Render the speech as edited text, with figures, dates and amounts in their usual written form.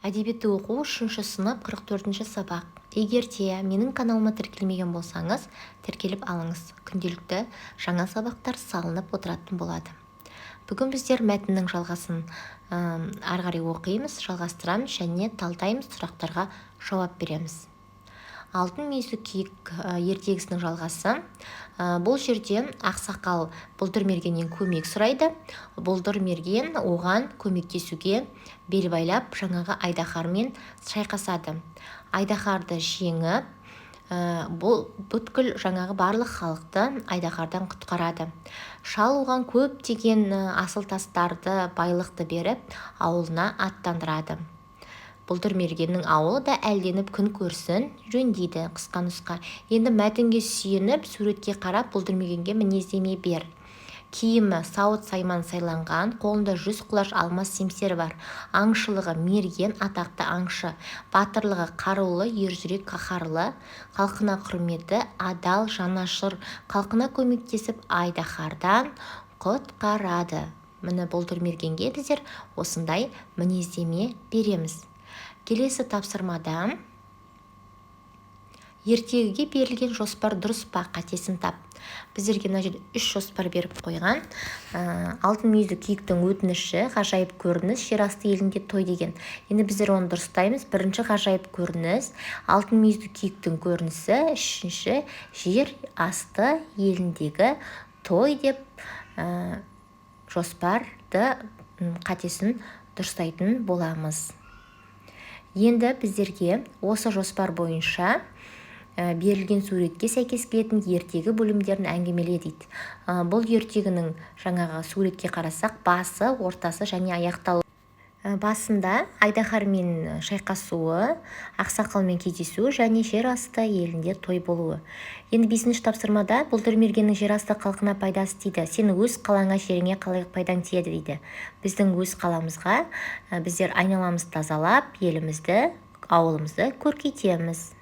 Әдебиетті оқу 3 сынып 44 сабақ. Егер де менің каналыма тіркелмеген болсаңыз, тіркеліп алыңыз. Күнделікті жаңа сабақтар салынып отыратын болады. Бүгін біздер мәтіннің жалғасын ары қарай оқимыз, жалғастырамыз және талдаймыз, сұрақтарға жауап береміз. Алтын мүйізді киік ертегісінің жалғасы. Бұл жерде ақсақал бұлдырмергеннен көмек сұрайды. Бұлдырмерген оған көмектесуге бел байлап жаңағы айдаһармен шайқасады. Айдаһарды жеңіп, бұл бүткіл жаңағы барлық халықты айдаһардан құтқарады. Шал оған көптеген асыл тастарды, байлықты беріп, ауылына аттандырады. Бұлдырмергеннің ауылы да әлденіп күн көрсін жөндейді, қысқа нұсқа. Енді мәтінге сүйеніп, суретке қарап бұлдырмергенге мінездеме бер. Киімі сауыт сайман сайланған, қолында 100 құлаш алмас семсері бар. Аңшылығы мерген, атақты аңшы. Батырлығы қарулы, ержүрек қаһарлы. Халқына құрметі, адал, жанашыр. Халқына көмектесіп айдаһардан құтқарады. Міне бұлдырмергенге біздер осындай мінездеме береміз. Келесі тапсырмада ертегіге берілген жоспар дұрыс па, қатесін тап. Біздерге мына жерде 3 жоспар беріп қойған. Алтын мүйізді киіктің өтініші, ғажайып көрініс, жер асты елінде той деген. Енді біздер оны дұрыстаймыз. Бірінші ғажайып көрініс, алтын мүйізді киіктің көрінісі, үшінші жер асты еліндегі той деп жоспарды қатесін дұрыстайтын боламыз. Енді біздерге осы жоспар бойынша берілген суретке сәйкес келетін ертегі бөлімдерін әңгімеле дейді. Бұл ертегінің жаңағы суретке қарасақ, басы, ортасы және аяқталуы. Басында айдаһармен шайқасуы, ақсақалмен кездесуі және жер асты елінде той болуы. Енді 5-ші тапсырмада бұлдырмергеннің жер асты халқына пайдасы тиді. Сен өз қалаңа, жеріңе қалай пайдаң тиеді дейді. Біздің өз қаламызға біздер айналамызды тазалап, елімізді, ауылымызды көркейтеміз.